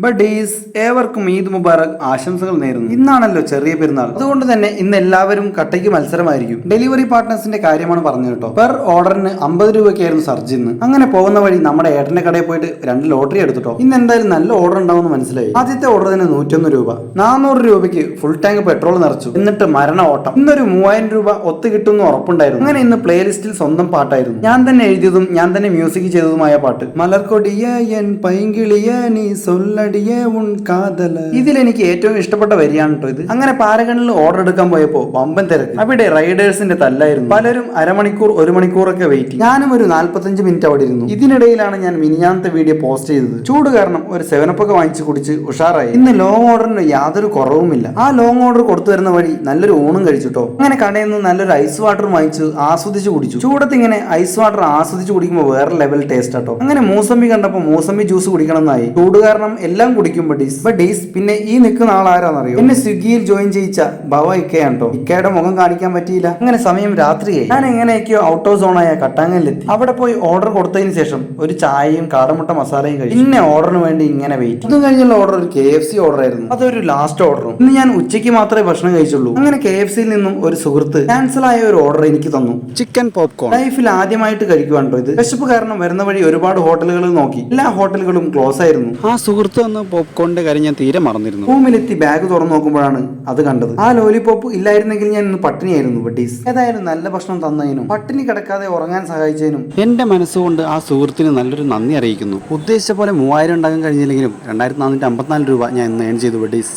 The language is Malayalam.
ബഡീസ് ഏവർക്കും ഈദ് മുബാറക് ആശംസകൾ നേരുന്നു. ഇന്നാണല്ലോ ചെറിയ പെരുന്നാൾ. അതുകൊണ്ട് തന്നെ ഇന്ന് എല്ലാവരും കട്ടയ്ക്ക് മത്സരമായിരിക്കും. ഡെലിവറി പാർട്ട്നേഴ്സിന്റെ കാര്യമാണ് പറഞ്ഞു കേട്ടോ. പെർ ഓർഡറിന് 50 രൂപയ്ക്കായിരുന്നു സർജ് ഇന്ന്. അങ്ങനെ പോകുന്ന വഴി നമ്മുടെ ഏട്ടന്റെ കടയിൽ പോയിട്ട് 2 ലോട്ടറി എടുത്തിട്ടോ. ഇന്ന് എന്തായാലും നല്ല ഓർഡർ ഉണ്ടാവുമെന്ന് മനസ്സിലായി. ആദ്യത്തെ ഓർഡർ തന്നെ 101 രൂപ. 400 രൂപയ്ക്ക് ഫുൾ ടാങ്ക് പെട്രോൾ നിറച്ചു. എന്നിട്ട് മരണ ഓട്ടം. ഇന്നൊരു 3000 രൂപ ഒത്തു കിട്ടുമെന്ന് ഉറപ്പുണ്ടായിരുന്നു. അങ്ങനെ ഇന്ന് പ്ലേലിസ്റ്റിൽ സ്വന്തം പാട്ടായിരുന്നു. ഞാൻ തന്നെ എഴുതിയതും ഞാൻ തന്നെ മ്യൂസിക് ചെയ്തതുമായ പാട്ട്. മലർക്കൊടിയ എൻ പൈങ്കിളിയ നീ സൊല്ല ഇതിൽ എനിക്ക് ഏറ്റവും ഇഷ്ടപ്പെട്ട വരിയാണ് കേട്ടോ ഇത്. അങ്ങനെ പാരഗണിൽ ഓർഡർ എടുക്കാൻ പോയപ്പോ വമ്പൻ തിരക്ക്. അവിടെ റൈഡേഴ്സിന്റെ തല്ലായിരുന്നു. പലരും അരമണിക്കൂർ 1 മണിക്കൂറൊക്കെ വെയിറ്റ്. ഞാനും ഒരു 45 മിനിറ്റ് അവിടെ ഇരുന്നു. ഇതിനിടയിലാണ് ഞാൻ മിനിഞ്ഞാന്നത്തെ വീഡിയോ പോസ്റ്റ് ചെയ്തത്. ചൂട് കാരണം ഒരു 7up ഒക്കെ വാങ്ങിച്ച് കുടിച്ച് ഉഷാറായി. ഇന്ന് ലോങ് ഓർഡറിന് യാതൊരു കുറവുമില്ല. ആ ലോങ് ഓർഡർ കൊടുത്തു വരുന്ന വഴി നല്ലൊരു ഊണും കഴിച്ചിട്ടോ. അങ്ങനെ കടയിൽ നിന്ന് നല്ലൊരു ഐസ് വാട്ടർ വാങ്ങിച്ച് ആസ്വദിച്ച് കുടിച്ചു. ചൂടത്ത് ഇങ്ങനെ ഐസ് വാട്ടർ ആസ്വദിച്ച് കുടിക്കുമ്പോൾ വേറെ ലെവൽ ടേസ്റ്റ് ആട്ടോ. അങ്ങനെ മൂസമ്പി കണ്ടപ്പോൾ മൂസമ്പി ജ്യൂസ് കുടിക്കണം എന്നായി. ചൂട് കാരണം എല്ലാം കുടിക്കും ബഡീസ്. പിന്നെ ഈ നിൽക്കുന്ന ആളാരാന്നറിയോ? എന്നെ സ്വിഗ്ഗിയിൽ ജോയിൻ ചെയ്യിച്ച ഭവ ഇക്കയാണ് കേട്ടോ. ഇക്കയുടെ മുഖം കാണിക്കാൻ പറ്റിയില്ല. അങ്ങനെ സമയം രാത്രിയായി. ഞാൻ എങ്ങനെയൊക്കെയോ ഔട്ട് ഓഫ് സോണായ കട്ടാങ്ങലിലെത്തി. അവിടെ പോയി ഓർഡർ കൊടുത്തതിന് ശേഷം ഒരു ചായയും കാടമുട്ട മസാലയും കഴിച്ചു. പിന്നെ ഓർഡറിന് വേണ്ടി ഇങ്ങനെ വെയിറ്റ്. അതും കഴിഞ്ഞുള്ള ഓർഡർ ഒരു KFC ഓർഡർ ആയിരുന്നു. അതൊരു ലാസ്റ്റ് ഓർഡറും. ഇന്ന് ഞാൻ ഉച്ചയ്ക്ക് മാത്രമേ ഭക്ഷണം കഴിച്ചുള്ളൂ. അങ്ങനെ KFCയിൽ നിന്നും ഒരു സുഹൃത്ത് ക്യാൻസൽ ആയ ഒരു ഓർഡർ എനിക്ക് തന്നു. Chicken popcorn. ലൈഫിൽ ആദ്യമായിട്ട് കഴിക്കുവാണ് കേട്ടോ ഇത്. വിശപ്പ് കാരണം വരുന്ന വഴി ഒരുപാട് ഹോട്ടലുകൾ നോക്കി. എല്ലാ ഹോട്ടലുകളും ക്ലോസ് ആയിരുന്നു. ആ സുഹൃത്ത് വന്ന് പോപ്കോണിന്റെ കാര്യം ഞാൻ തീരെ മറന്നിരുന്നു. റൂമിലെത്തി ബാഗ് തുറന്നു നോക്കുമ്പോഴാണ് അത് കണ്ടത്. ആ ലോലിപോപ്പ് ഇല്ലായിരുന്നെങ്കിൽ ഞാൻ ഇന്ന് പട്ടിണിയായിരുന്നു ബഡീസ്. ഏതായാലും നല്ല ഭക്ഷണം തന്നതിനും പട്ടിണി കിടക്കാതെ ഉറങ്ങാൻ സഹായിച്ചതിനും എന്റെ മനസ്സുകൊണ്ട് ആ സുഹൃത്തിന് നല്ലൊരു നന്ദി അറിയിക്കുന്നു. ഉദ്ദേശിച്ച പോലെ 3000 ഉണ്ടാകാൻ കഴിഞ്ഞില്ലെങ്കിലും 2454 രൂപ ഞാൻ ഇന്ന് ഏൺ ചെയ്തു ബഡീസ്.